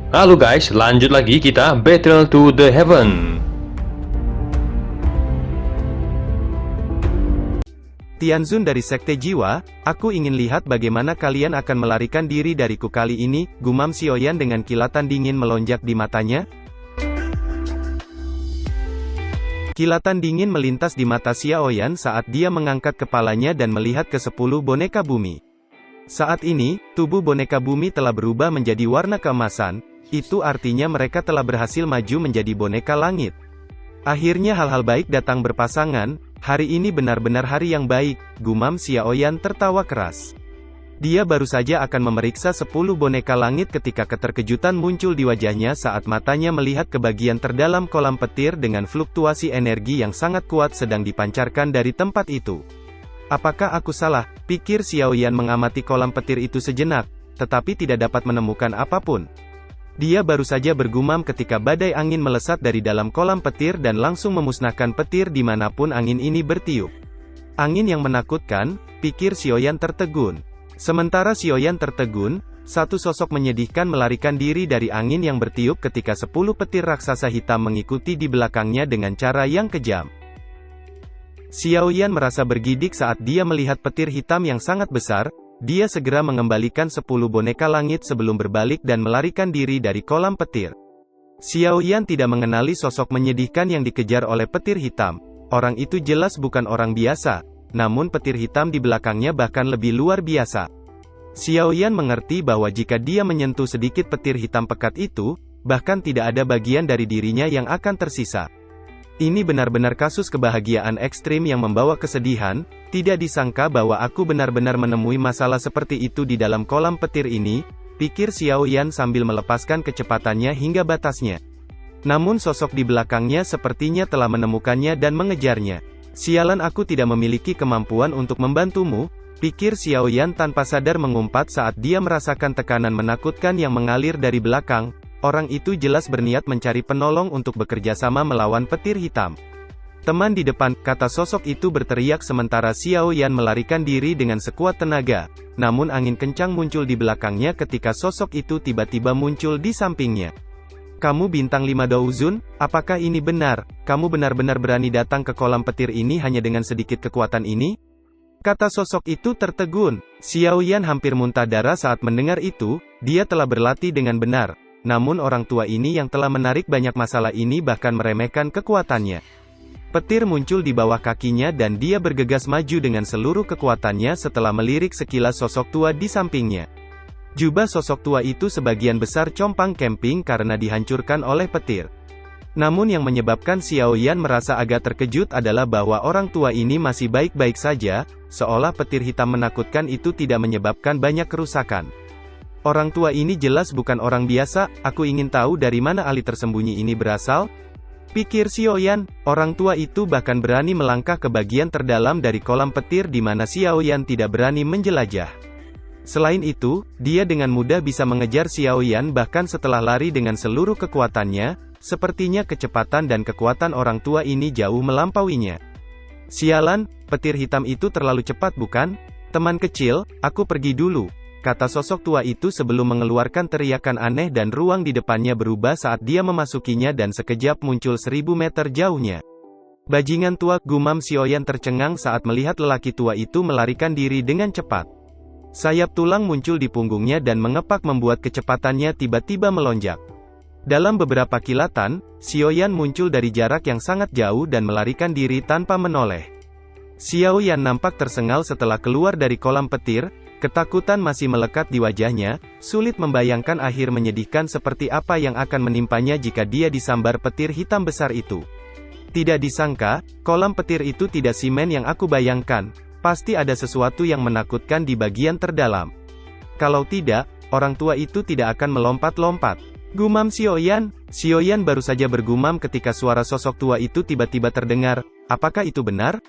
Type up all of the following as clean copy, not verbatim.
Halo guys, lanjut lagi kita Battle to the Heaven. Tianzun dari Sekte Jiwa, aku ingin lihat bagaimana kalian akan melarikan diri dariku kali ini, gumam Xiaoyan dengan kilatan dingin melonjak di matanya. Kilatan dingin melintas di mata Xiaoyan saat dia mengangkat kepalanya dan melihat ke 10 boneka bumi. Saat ini, tubuh boneka bumi telah berubah menjadi warna keemasan, itu artinya mereka telah berhasil maju menjadi boneka langit. Akhirnya hal-hal baik datang berpasangan, hari ini benar-benar hari yang baik, gumam Xiaoyan tertawa keras. Dia baru saja akan memeriksa 10 boneka langit ketika keterkejutan muncul di wajahnya saat matanya melihat ke bagian terdalam kolam petir dengan fluktuasi energi yang sangat kuat sedang dipancarkan dari tempat itu. Apakah aku salah? Pikir Xiaoyan mengamati kolam petir itu sejenak, tetapi tidak dapat menemukan apapun. Dia baru saja bergumam ketika badai angin melesat dari dalam kolam petir dan langsung memusnahkan petir dimanapun angin ini bertiup. Angin yang menakutkan, pikir Xiaoyan tertegun. Sementara Xiaoyan tertegun, satu sosok menyedihkan melarikan diri dari angin yang bertiup ketika 10 petir raksasa hitam mengikuti di belakangnya dengan cara yang kejam. Xiaoyan merasa bergidik saat dia melihat petir hitam yang sangat besar. Dia segera mengembalikan 10 boneka langit sebelum berbalik dan melarikan diri dari kolam petir. Xiaoyan tidak mengenali sosok menyedihkan yang dikejar oleh petir hitam. Orang itu jelas bukan orang biasa, namun petir hitam di belakangnya bahkan lebih luar biasa. Xiaoyan mengerti bahwa jika dia menyentuh sedikit petir hitam pekat itu, bahkan tidak ada bagian dari dirinya yang akan tersisa. Ini benar-benar kasus kebahagiaan ekstrim yang membawa kesedihan. Tidak disangka bahwa aku benar-benar menemui masalah seperti itu di dalam kolam petir ini, pikir Xiaoyan sambil melepaskan kecepatannya hingga batasnya. Namun sosok di belakangnya sepertinya telah menemukannya dan mengejarnya. Sialan, aku tidak memiliki kemampuan untuk membantumu, pikir Xiaoyan tanpa sadar mengumpat saat dia merasakan tekanan menakutkan yang mengalir dari belakang. Orang itu jelas berniat mencari penolong untuk bekerja sama melawan petir hitam. Teman di depan, kata sosok itu berteriak sementara Xiaoyan melarikan diri dengan sekuat tenaga. Namun angin kencang muncul di belakangnya ketika sosok itu tiba-tiba muncul di sampingnya. Kamu bintang 5 Douzun, apakah ini benar? Kamu benar-benar berani datang ke kolam petir ini hanya dengan sedikit kekuatan ini? Kata sosok itu tertegun. Xiaoyan hampir muntah darah saat mendengar itu, dia telah berlatih dengan benar. Namun orang tua ini yang telah menarik banyak masalah ini bahkan meremehkan kekuatannya. Petir muncul di bawah kakinya dan dia bergegas maju dengan seluruh kekuatannya setelah melirik sekilas sosok tua di sampingnya. Jubah sosok tua itu sebagian besar compang camping karena dihancurkan oleh petir. Namun yang menyebabkan Xiaoyan merasa agak terkejut adalah bahwa orang tua ini masih baik-baik saja, seolah petir hitam menakutkan itu tidak menyebabkan banyak kerusakan. Orang tua ini jelas bukan orang biasa, aku ingin tahu dari mana ahli tersembunyi ini berasal? Pikir Xiaoyan, orang tua itu bahkan berani melangkah ke bagian terdalam dari kolam petir di mana Xiaoyan tidak berani menjelajah. Selain itu, dia dengan mudah bisa mengejar Xiaoyan bahkan setelah lari dengan seluruh kekuatannya, sepertinya kecepatan dan kekuatan orang tua ini jauh melampauinya. Sialan, petir hitam itu terlalu cepat bukan? Teman kecil, aku pergi dulu. Kata sosok tua itu sebelum mengeluarkan teriakan aneh dan ruang di depannya berubah saat dia memasukinya dan sekejap muncul 1000 meter jauhnya. Bajingan tua, gumam Xiaoyan tercengang saat melihat lelaki tua itu melarikan diri dengan cepat. Sayap tulang muncul di punggungnya dan mengepak membuat kecepatannya tiba-tiba melonjak. Dalam beberapa kilatan, Xiaoyan muncul dari jarak yang sangat jauh dan melarikan diri tanpa menoleh. Xiaoyan nampak tersengal setelah keluar dari kolam petir. Ketakutan masih melekat di wajahnya, sulit membayangkan akhir menyedihkan seperti apa yang akan menimpanya jika dia disambar petir hitam besar itu. Tidak disangka, kolam petir itu tidak semen yang aku bayangkan, pasti ada sesuatu yang menakutkan di bagian terdalam. Kalau tidak, orang tua itu tidak akan melompat-lompat. Gumam Xiaoyan. Xiaoyan baru saja bergumam ketika suara sosok tua itu tiba-tiba terdengar, apakah itu benar?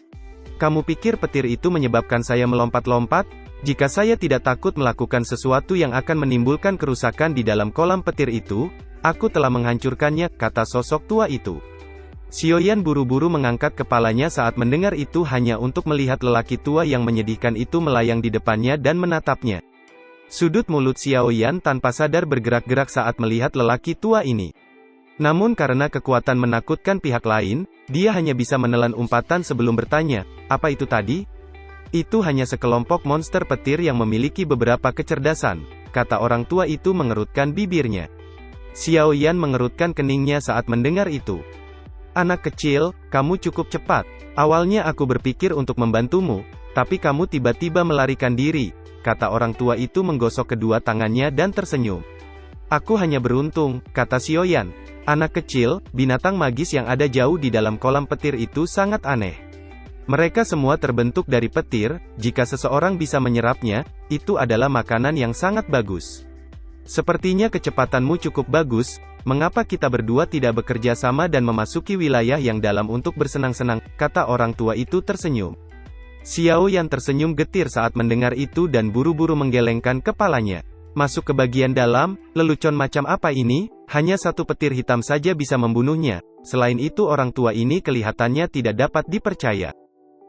Kamu pikir petir itu menyebabkan saya melompat-lompat? Jika saya tidak takut melakukan sesuatu yang akan menimbulkan kerusakan di dalam kolam petir itu, aku telah menghancurkannya, kata sosok tua itu. Xiaoyan buru-buru mengangkat kepalanya saat mendengar itu hanya untuk melihat lelaki tua yang menyedihkan itu melayang di depannya dan menatapnya. Sudut mulut Xiao Yan tanpa sadar bergerak-gerak saat melihat lelaki tua ini. Namun karena kekuatan menakutkan pihak lain, dia hanya bisa menelan umpatan sebelum bertanya, "Apa itu tadi?" "Itu hanya sekelompok monster petir yang memiliki beberapa kecerdasan," kata orang tua itu mengerutkan bibirnya. Xiao Yan mengerutkan keningnya saat mendengar itu. "Anak kecil, kamu cukup cepat. Awalnya aku berpikir untuk membantumu, tapi kamu tiba-tiba melarikan diri," kata orang tua itu menggosok kedua tangannya dan tersenyum. "Aku hanya beruntung," kata Xiao Yan. "Anak kecil, binatang magis yang ada jauh di dalam kolam petir itu sangat aneh. Mereka semua terbentuk dari petir, jika seseorang bisa menyerapnya, itu adalah makanan yang sangat bagus. Sepertinya kecepatanmu cukup bagus, mengapa kita berdua tidak bekerja sama dan memasuki wilayah yang dalam untuk bersenang-senang," kata orang tua itu tersenyum. Xiao Yan tersenyum getir saat mendengar itu dan buru-buru menggelengkan kepalanya. "Masuk ke bagian dalam, lelucon macam apa ini? Hanya satu petir hitam saja bisa membunuhnya. Selain itu orang tua ini kelihatannya tidak dapat dipercaya.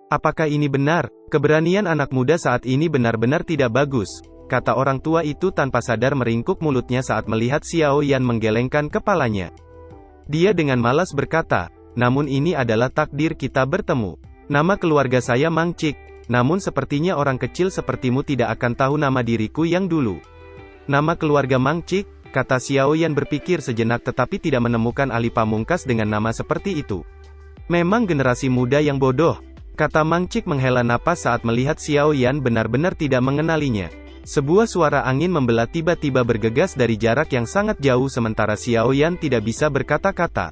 Apakah ini benar? Keberanian anak muda saat ini benar-benar tidak bagus," kata orang tua itu tanpa sadar meringkuk mulutnya saat melihat Xiao Yan menggelengkan kepalanya. Dia dengan malas berkata, "Namun ini adalah takdir kita bertemu. Nama keluarga saya Mang Cik, namun sepertinya orang kecil sepertimu tidak akan tahu nama diriku yang dulu." "Nama keluarga Mang Cik," kata Xiao Yan berpikir sejenak tetapi tidak menemukan ahli pamungkas dengan nama seperti itu. "Memang generasi muda yang bodoh," kata Mang Cik menghela napas saat melihat Xiao Yan benar-benar tidak mengenalinya. Sebuah suara angin membelah tiba-tiba bergegas dari jarak yang sangat jauh sementara Xiao Yan tidak bisa berkata-kata.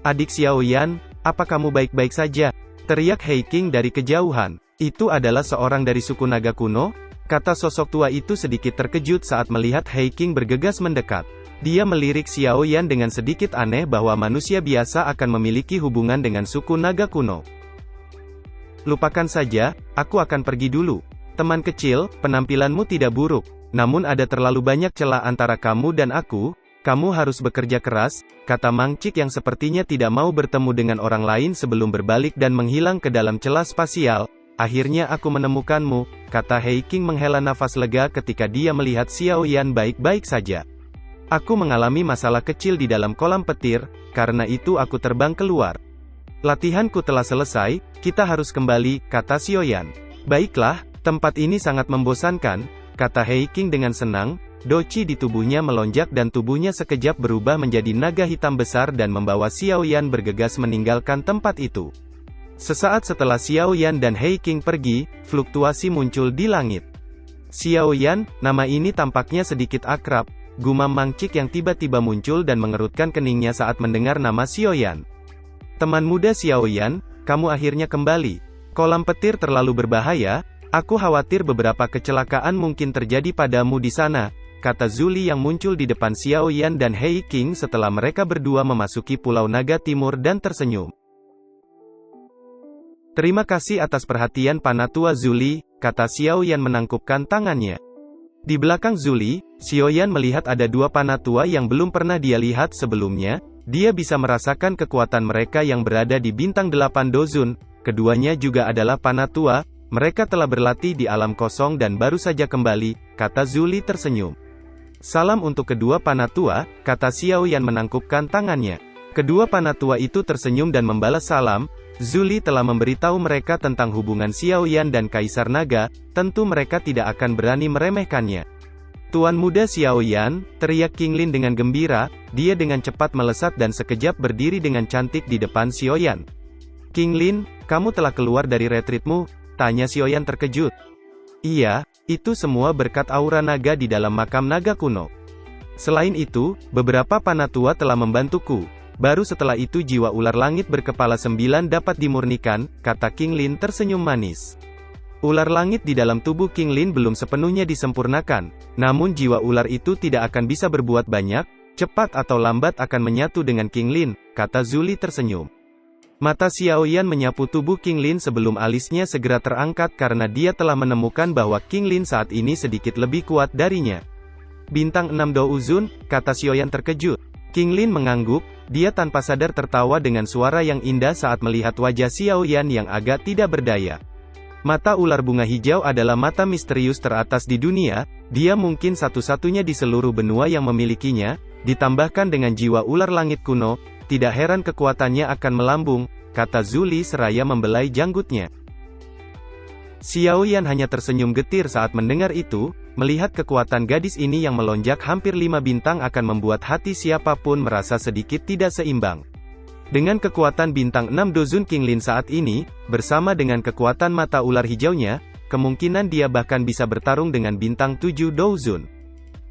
"Adik Xiao Yan, apa kamu baik-baik saja?" teriak Hei King dari kejauhan. "Itu adalah seorang dari suku naga kuno?" kata sosok tua itu sedikit terkejut saat melihat Hei King bergegas mendekat. Dia melirik Xiao Yan dengan sedikit aneh bahwa manusia biasa akan memiliki hubungan dengan suku naga kuno. "Lupakan saja, aku akan pergi dulu. Teman kecil, penampilanmu tidak buruk, namun ada terlalu banyak celah antara kamu dan aku, kamu harus bekerja keras," kata Mang Cik yang sepertinya tidak mau bertemu dengan orang lain sebelum berbalik dan menghilang ke dalam celah spasial. "Akhirnya aku menemukanmu," kata Hei King menghela nafas lega ketika dia melihat Xiao Yan baik-baik saja. "Aku mengalami masalah kecil di dalam kolam petir, karena itu aku terbang keluar. Latihanku telah selesai, kita harus kembali," kata Xiao Yan. "Baiklah. Tempat ini sangat membosankan," kata Hei King dengan senang. Doci di tubuhnya melonjak dan tubuhnya sekejap berubah menjadi naga hitam besar dan membawa Xiao Yan bergegas meninggalkan tempat itu. Sesaat setelah Xiao Yan dan Hei King pergi, fluktuasi muncul di langit. "Xiao Yan, nama ini tampaknya sedikit akrab," gumam Mang Cik yang tiba-tiba muncul dan mengerutkan keningnya saat mendengar nama Xiao Yan. "Teman muda Xiao Yan, kamu akhirnya kembali. Kolam petir terlalu berbahaya. Aku khawatir beberapa kecelakaan mungkin terjadi padamu di sana," kata Zuli yang muncul di depan Xiao Yan dan Hei King setelah mereka berdua memasuki Pulau Naga Timur dan tersenyum. "Terima kasih atas perhatian Panatua Zuli," kata Xiao Yan menangkupkan tangannya. Di belakang Zuli, Xiao Yan melihat ada dua Panatua yang belum pernah dia lihat sebelumnya. Dia bisa merasakan kekuatan mereka yang berada di bintang 8 Dozun. Keduanya juga adalah Panatua. Mereka telah berlatih di alam kosong dan baru saja kembali, kata Zuli tersenyum. "Salam untuk kedua Panatua," kata Xiao Yan menangkupkan tangannya. Kedua Panatua itu tersenyum dan membalas salam. Zuli telah memberitahu mereka tentang hubungan Xiao Yan dan Kaisar Naga, tentu mereka tidak akan berani meremehkannya. "Tuan muda Xiao Yan," teriak King Lin dengan gembira. Dia dengan cepat melesat dan sekejap berdiri dengan cantik di depan Xiao Yan. "King Lin, kamu telah keluar dari retreatmu?" tanya Xiao Yan terkejut. "Iya, itu semua berkat aura naga di dalam makam naga kuno. Selain itu, beberapa Panatua telah membantuku. Baru setelah itu jiwa ular langit berkepala 9 dapat dimurnikan," kata King Lin tersenyum manis. Ular langit di dalam tubuh King Lin belum sepenuhnya disempurnakan, namun jiwa ular itu tidak akan bisa berbuat banyak, cepat atau lambat akan menyatu dengan King Lin, kata Zuli tersenyum. Mata Xiao Yan menyapu tubuh King Lin sebelum alisnya segera terangkat karena dia telah menemukan bahwa King Lin saat ini sedikit lebih kuat darinya. "Bintang 6 Douzun," kata Xiao Yan terkejut. King Lin mengangguk, dia tanpa sadar tertawa dengan suara yang indah saat melihat wajah Xiao Yan yang agak tidak berdaya. Mata ular bunga hijau adalah mata misterius teratas di dunia, dia mungkin satu-satunya di seluruh benua yang memilikinya, ditambahkan dengan jiwa ular langit kuno, tidak heran kekuatannya akan melambung, kata Zuli seraya membelai janggutnya. Xiao Yan hanya tersenyum getir saat mendengar itu, melihat kekuatan gadis ini yang melonjak hampir 5 bintang akan membuat hati siapapun merasa sedikit tidak seimbang. Dengan kekuatan bintang 6 Dozun Qinglin saat ini, bersama dengan kekuatan mata ular hijaunya, kemungkinan dia bahkan bisa bertarung dengan bintang 7 Dozun.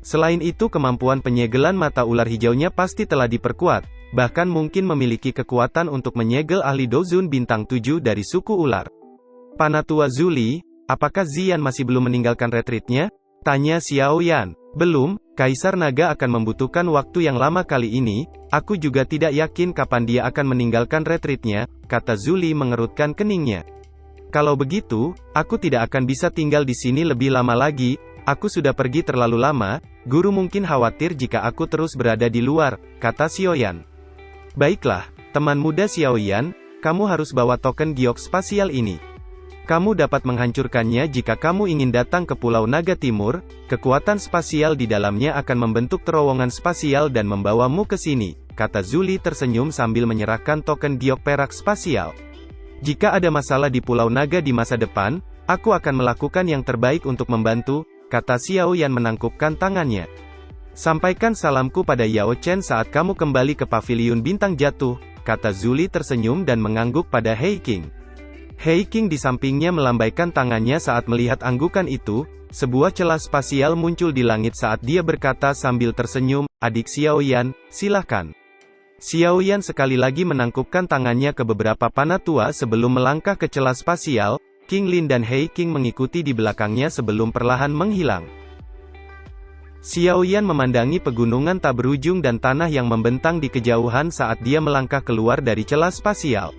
Selain itu kemampuan penyegelan mata ular hijaunya pasti telah diperkuat, bahkan mungkin memiliki kekuatan untuk menyegel ahli Dozun bintang 7 dari suku ular. Panatua Zuli, apakah Ziyan masih belum meninggalkan retreatnya? Tanya Xiao Yan. Belum, Kaisar Naga akan membutuhkan waktu yang lama kali ini, aku juga tidak yakin kapan dia akan meninggalkan retreatnya, kata Zuli mengerutkan keningnya. Kalau begitu, aku tidak akan bisa tinggal di sini lebih lama lagi, aku sudah pergi terlalu lama, guru mungkin khawatir jika aku terus berada di luar, kata Xiao Yan. Baiklah, teman muda Xiao Yan, kamu harus bawa token giok spasial ini. Kamu dapat menghancurkannya jika kamu ingin datang ke Pulau Naga Timur, kekuatan spasial di dalamnya akan membentuk terowongan spasial dan membawamu ke sini, kata Zuli tersenyum sambil menyerahkan token giok perak spasial. Jika ada masalah di Pulau Naga di masa depan, aku akan melakukan yang terbaik untuk membantu, kata Xiao Yan menangkupkan tangannya. Sampaikan salamku pada Yao Chen saat kamu kembali ke Paviliun Bintang Jatuh, kata Zuli tersenyum dan mengangguk pada Hei King. Hei King di sampingnya melambaikan tangannya saat melihat anggukan itu, sebuah celah spasial muncul di langit saat dia berkata sambil tersenyum, adik Xiao Yan, silahkan. Xiao Yan sekali lagi menangkupkan tangannya ke beberapa panatua sebelum melangkah ke celah spasial, King Lin dan Hei King mengikuti di belakangnya sebelum perlahan menghilang. Xiao Yan memandangi pegunungan tak berujung dan tanah yang membentang di kejauhan saat dia melangkah keluar dari celah spasial.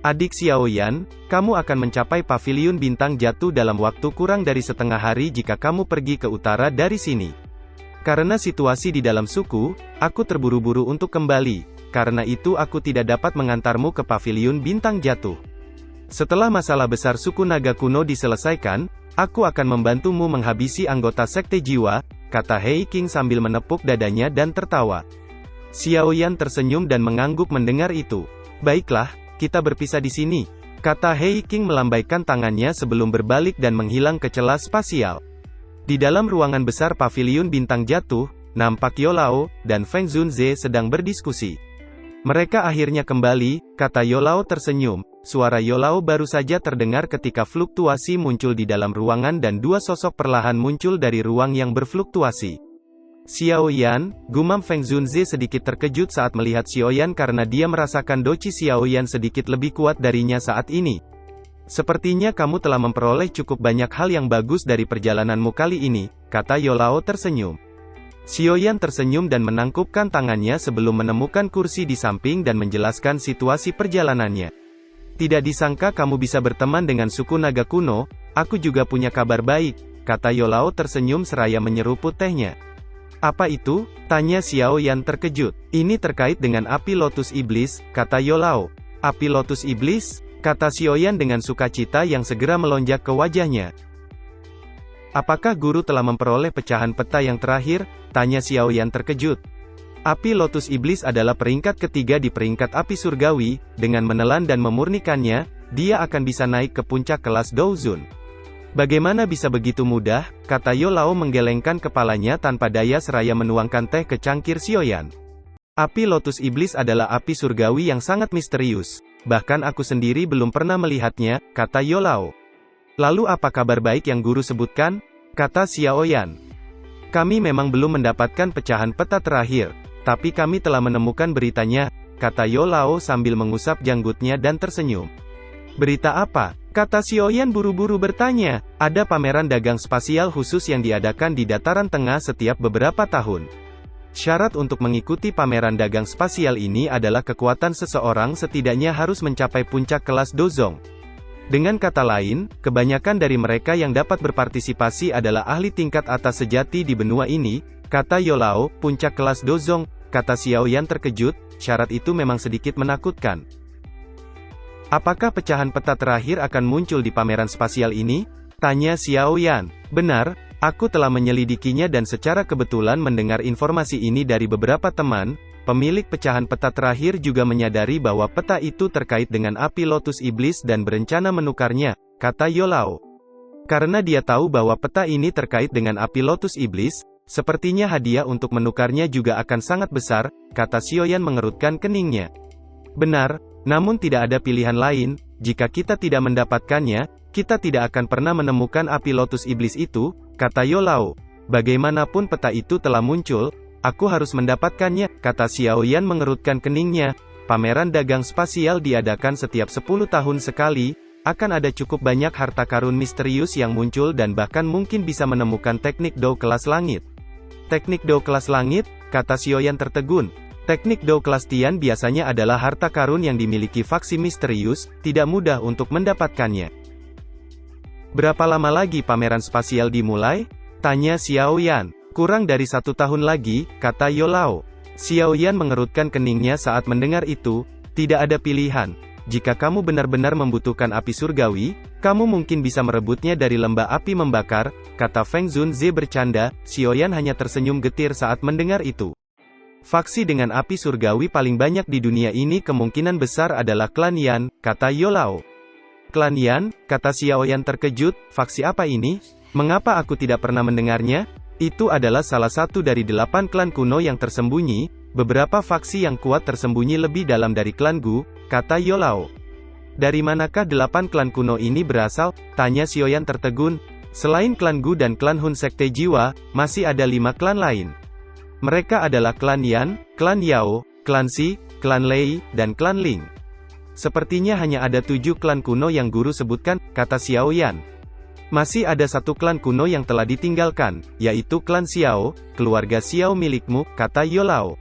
Adik Xiao Yan, kamu akan mencapai Paviliun Bintang Jatuh dalam waktu kurang dari setengah hari jika kamu pergi ke utara dari sini. Karena situasi di dalam suku, aku terburu-buru untuk kembali, karena itu aku tidak dapat mengantarmu ke Paviliun Bintang Jatuh. Setelah masalah besar suku naga kuno diselesaikan, aku akan membantumu menghabisi anggota Sekte Jiwa, kata Hei King sambil menepuk dadanya dan tertawa. Xiao Yan tersenyum dan mengangguk mendengar itu. Baiklah, kita berpisah di sini, kata Hei King melambaikan tangannya sebelum berbalik dan menghilang ke celah spasial. Di dalam ruangan besar Paviliun Bintang Jatuh, nampak Yolao dan Feng Zunze sedang berdiskusi. Mereka akhirnya kembali, kata Yolao tersenyum. Suara Yolao baru saja terdengar ketika fluktuasi muncul di dalam ruangan dan dua sosok perlahan muncul dari ruang yang berfluktuasi. Xiao Yan, gumam Feng Zunze sedikit terkejut saat melihat Xiao Yan karena dia merasakan doci Xiao Yan sedikit lebih kuat darinya saat ini. Sepertinya kamu telah memperoleh cukup banyak hal yang bagus dari perjalananmu kali ini, kata Yolao tersenyum. Xiao Yan tersenyum dan menangkupkan tangannya sebelum menemukan kursi di samping dan menjelaskan situasi perjalanannya. Tidak disangka kamu bisa berteman dengan suku naga kuno, aku juga punya kabar baik, kata Yolao tersenyum seraya menyeruput tehnya. Apa itu? Tanya Xiao Yan terkejut. Ini terkait dengan api lotus iblis, kata Yolao. Api lotus iblis? Kata Xiao Yan dengan sukacita yang segera melonjak ke wajahnya. Apakah guru telah memperoleh pecahan peta yang terakhir? Tanya Xiao Yan terkejut. Api lotus iblis adalah peringkat ketiga di peringkat api surgawi, dengan menelan dan memurnikannya, dia akan bisa naik ke puncak kelas Douzun. Bagaimana bisa begitu mudah, kata Yolao menggelengkan kepalanya tanpa daya seraya menuangkan teh ke cangkir Xiao Yan. Api lotus iblis adalah api surgawi yang sangat misterius. Bahkan aku sendiri belum pernah melihatnya, kata Yolao. Lalu apa kabar baik yang guru sebutkan? Kata Xiao Yan. Kami memang belum mendapatkan pecahan peta terakhir, tapi kami telah menemukan beritanya, kata Yolao sambil mengusap janggutnya dan tersenyum. Berita apa? Kata Xiao Yan buru-buru bertanya. Ada pameran dagang spasial khusus yang diadakan di dataran tengah setiap beberapa tahun. Syarat untuk mengikuti pameran dagang spasial ini adalah kekuatan seseorang setidaknya harus mencapai puncak kelas Dozong. Dengan kata lain, kebanyakan dari mereka yang dapat berpartisipasi adalah ahli tingkat atas sejati di benua ini, kata Yolao. Puncak kelas Dozong, kata Xiao Yan terkejut, syarat itu memang sedikit menakutkan. Apakah pecahan peta terakhir akan muncul di pameran spasial ini? Tanya Xiao Yan. Benar, aku telah menyelidikinya dan secara kebetulan mendengar informasi ini dari beberapa teman. Pemilik pecahan peta terakhir juga menyadari bahwa peta itu terkait dengan api lotus iblis dan berencana menukarnya, kata Yolao. Karena dia tahu bahwa peta ini terkait dengan api lotus iblis, sepertinya hadiah untuk menukarnya juga akan sangat besar, kata Xiaoyan mengerutkan keningnya. Benar, namun tidak ada pilihan lain, jika kita tidak mendapatkannya, kita tidak akan pernah menemukan api lotus iblis itu, kata Yolao. Bagaimanapun peta itu telah muncul, aku harus mendapatkannya, kata Xiaoyan mengerutkan keningnya. Pameran dagang spasial diadakan setiap 10 tahun sekali, akan ada cukup banyak harta karun misterius yang muncul dan bahkan mungkin bisa menemukan teknik Dou kelas langit. Teknik Dou kelas langit, kata Xiaoyan tertegun. Teknik Dou kelas Tian biasanya adalah harta karun yang dimiliki faksi misterius, tidak mudah untuk mendapatkannya. Berapa lama lagi pameran spasial dimulai? Tanya Xiaoyan. Kurang dari 1 tahun lagi, kata Yolao. Xiaoyan mengerutkan keningnya saat mendengar itu. Tidak ada pilihan. Jika kamu benar-benar membutuhkan api surgawi, kamu mungkin bisa merebutnya dari lembah api membakar, kata Feng Zunze bercanda. Xiaoyan hanya tersenyum getir saat mendengar itu. Faksi dengan api surgawi paling banyak di dunia ini kemungkinan besar adalah klan Yan, kata Yolao. Klan Yan, kata Xiaoyan terkejut, faksi apa ini? Mengapa aku tidak pernah mendengarnya? Itu adalah salah satu dari 8 klan kuno yang tersembunyi, beberapa faksi yang kuat tersembunyi lebih dalam dari klan Gu, kata Yolao. Dari manakah 8 klan kuno ini berasal? Tanya Xiaoyan tertegun. Selain klan Gu dan klan Hun Sekte Jiwa, masih ada 5 klan lain. Mereka adalah klan Yan, klan Yao, klan Xi, klan Lei, dan klan Ling. Sepertinya hanya ada 7 klan kuno yang guru sebutkan, kata Xiaoyan. Masih ada 1 klan kuno yang telah ditinggalkan, yaitu klan Xiao, keluarga Xiao milikmu, kata Yolao.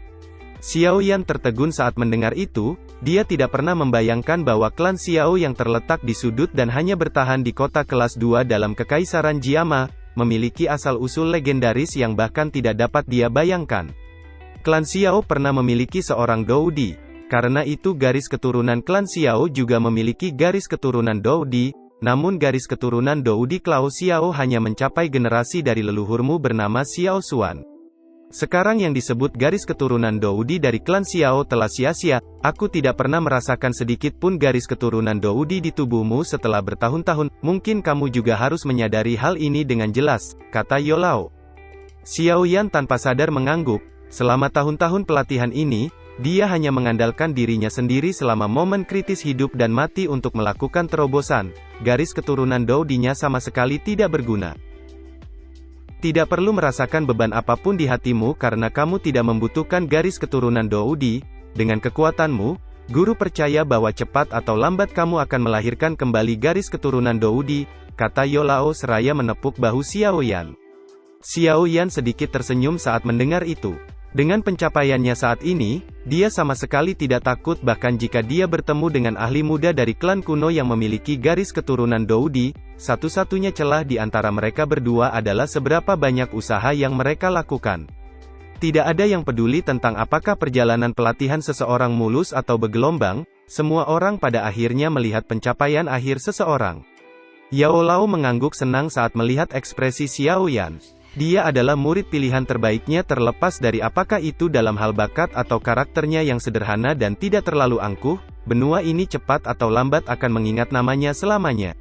Xiaoyan tertegun saat mendengar itu, dia tidak pernah membayangkan bahwa klan Xiao yang terletak di sudut dan hanya bertahan di kota kelas 2 dalam Kekaisaran Jiama, memiliki asal-usul legendaris yang bahkan tidak dapat dia bayangkan. Klan Xiao pernah memiliki seorang Doudi. Karena itu garis keturunan klan Xiao juga memiliki garis keturunan Doudi, namun garis keturunan Doudi Klao Xiao hanya mencapai generasi dari leluhurmu bernama Xiao Xuan. Sekarang yang disebut garis keturunan Doudi dari klan Xiao telah sia-sia, aku tidak pernah merasakan sedikit pun garis keturunan Doudi di tubuhmu setelah bertahun-tahun, mungkin kamu juga harus menyadari hal ini dengan jelas, kata Yolao. Xiaoyan tanpa sadar mengangguk, selama tahun-tahun pelatihan ini, dia hanya mengandalkan dirinya sendiri selama momen kritis hidup dan mati untuk melakukan terobosan, garis keturunan Doudinya sama sekali tidak berguna. Tidak perlu merasakan beban apapun di hatimu karena kamu tidak membutuhkan garis keturunan Doudi. Dengan kekuatanmu, guru percaya bahwa cepat atau lambat kamu akan melahirkan kembali garis keturunan Doudi, kata Yolao seraya menepuk bahu Xiaoyan. Xiaoyan sedikit tersenyum saat mendengar itu. Dengan pencapaiannya saat ini, dia sama sekali tidak takut bahkan jika dia bertemu dengan ahli muda dari klan kuno yang memiliki garis keturunan Doudi, satu-satunya celah di antara mereka berdua adalah seberapa banyak usaha yang mereka lakukan. Tidak ada yang peduli tentang apakah perjalanan pelatihan seseorang mulus atau bergelombang, semua orang pada akhirnya melihat pencapaian akhir seseorang. Yao Lao mengangguk senang saat melihat ekspresi Xiaoyan. Dia adalah murid pilihan terbaiknya terlepas dari apakah itu dalam hal bakat atau karakternya yang sederhana dan tidak terlalu angkuh, benua ini cepat atau lambat akan mengingat namanya selamanya.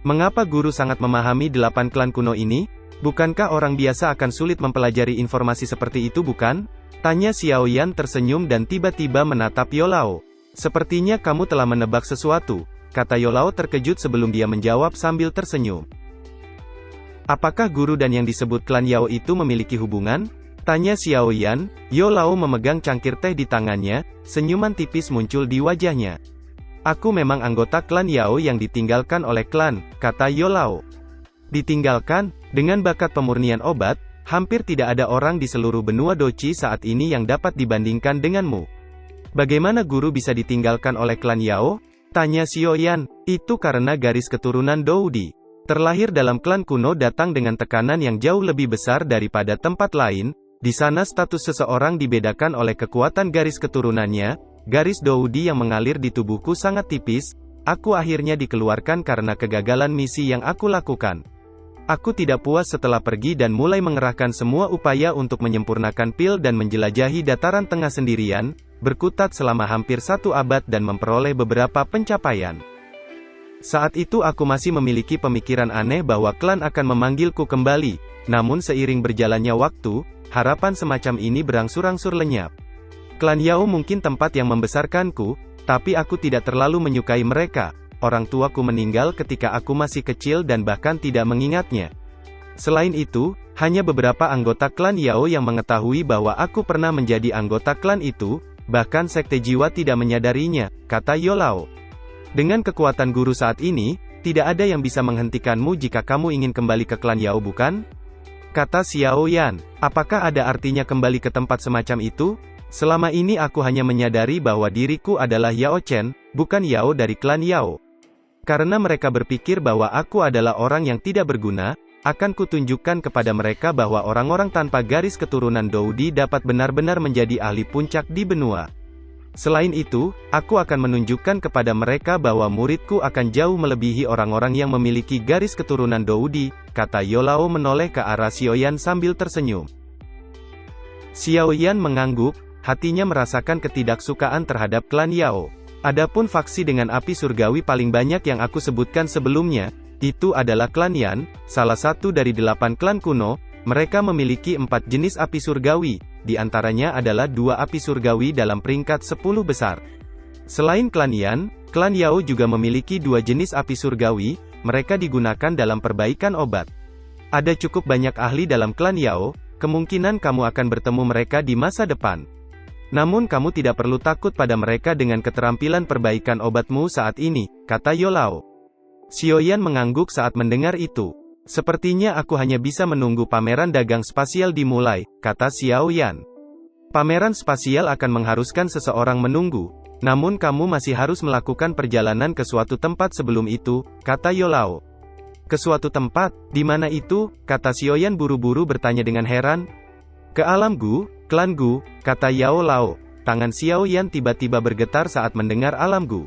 Mengapa guru sangat memahami 8 klan kuno ini? Bukankah orang biasa akan sulit mempelajari informasi seperti itu bukan? Tanya Xiaoyan tersenyum dan tiba-tiba menatap Yolao. Sepertinya kamu telah menebak sesuatu, kata Yolao terkejut sebelum dia menjawab sambil tersenyum. Apakah guru dan yang disebut klan Yao itu memiliki hubungan? Tanya Xiaoyan. Yolao memegang cangkir teh di tangannya, senyuman tipis muncul di wajahnya. Aku memang anggota klan Yao yang ditinggalkan oleh klan, kata Yolao. Ditinggalkan? Dengan bakat pemurnian obat, hampir tidak ada orang di seluruh benua Doci saat ini yang dapat dibandingkan denganmu. Bagaimana guru bisa ditinggalkan oleh klan Yao? Tanya Xiaoyan. Itu karena garis keturunan Doudi. Terlahir dalam klan kuno datang dengan tekanan yang jauh lebih besar daripada tempat lain, di sana status seseorang dibedakan oleh kekuatan garis keturunannya, garis Doudi yang mengalir di tubuhku sangat tipis, aku akhirnya dikeluarkan karena kegagalan misi yang aku lakukan. Aku tidak puas setelah pergi dan mulai mengerahkan semua upaya untuk menyempurnakan pil dan menjelajahi dataran tengah sendirian, berkutat selama hampir 1 abad dan memperoleh beberapa pencapaian. Saat itu aku masih memiliki pemikiran aneh bahwa klan akan memanggilku kembali, namun seiring berjalannya waktu, harapan semacam ini berangsur-angsur lenyap. Klan Yao mungkin tempat yang membesarkanku, tapi aku tidak terlalu menyukai mereka. Orang tuaku meninggal ketika aku masih kecil dan bahkan tidak mengingatnya. Selain itu, hanya beberapa anggota klan Yao yang mengetahui bahwa aku pernah menjadi anggota klan itu, bahkan sekte jiwa tidak menyadarinya, kata Yolao. Dengan kekuatan guru saat ini, tidak ada yang bisa menghentikanmu jika kamu ingin kembali ke klan Yao bukan? Kata Xiao Yan. Apakah ada artinya kembali ke tempat semacam itu? Selama ini aku hanya menyadari bahwa diriku adalah Yao Chen, bukan Yao dari klan Yao. Karena mereka berpikir bahwa aku adalah orang yang tidak berguna, akan kutunjukkan kepada mereka bahwa orang-orang tanpa garis keturunan Doudi dapat benar-benar menjadi ahli puncak di benua. Selain itu, aku akan menunjukkan kepada mereka bahwa muridku akan jauh melebihi orang-orang yang memiliki garis keturunan Doudi, kata Yolao menoleh ke arah Xiaoyan sambil tersenyum. Xiaoyan mengangguk, hatinya merasakan ketidaksukaan terhadap klan Yao. Adapun faksi dengan api surgawi paling banyak yang aku sebutkan sebelumnya, itu adalah klan Yan, salah satu dari 8 klan kuno. Mereka memiliki 4 jenis api surgawi, di antaranya adalah 2 api surgawi dalam peringkat 10 besar. Selain klan Yan, klan Yao juga memiliki 2 jenis api surgawi, mereka digunakan dalam perbaikan obat. Ada cukup banyak ahli dalam klan Yao, kemungkinan kamu akan bertemu mereka di masa depan. Namun kamu tidak perlu takut pada mereka dengan keterampilan perbaikan obatmu saat ini, kata Yolao. Xiaoyan mengangguk saat mendengar itu. Sepertinya aku hanya bisa menunggu pameran dagang spasial dimulai, kata Xiaoyan. Pameran spasial akan mengharuskan seseorang menunggu, namun kamu masih harus melakukan perjalanan ke suatu tempat sebelum itu, kata Yolao. Ke suatu tempat, di mana itu? Kata Xiaoyan buru-buru bertanya dengan heran. Ke alam Gu, klan Gu, kata Yao Lao. Tangan Xiaoyan tiba-tiba bergetar saat mendengar alam Gu.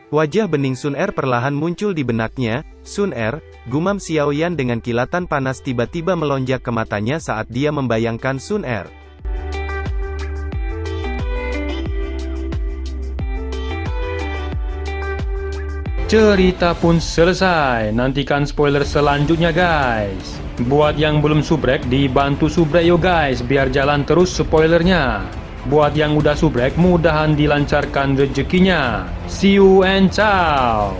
Wajah bening Sun Er perlahan muncul di benaknya. Sun Er, gumam Xiaoyan dengan kilatan panas tiba-tiba melonjak ke matanya saat dia membayangkan Sun Er. Cerita pun selesai, nantikan spoiler selanjutnya guys. Buat yang belum subrek, dibantu subrek yo guys, biar jalan terus spoilernya. Buat yang udah subrek, mudahan dilancarkan rezekinya. See you and ciao.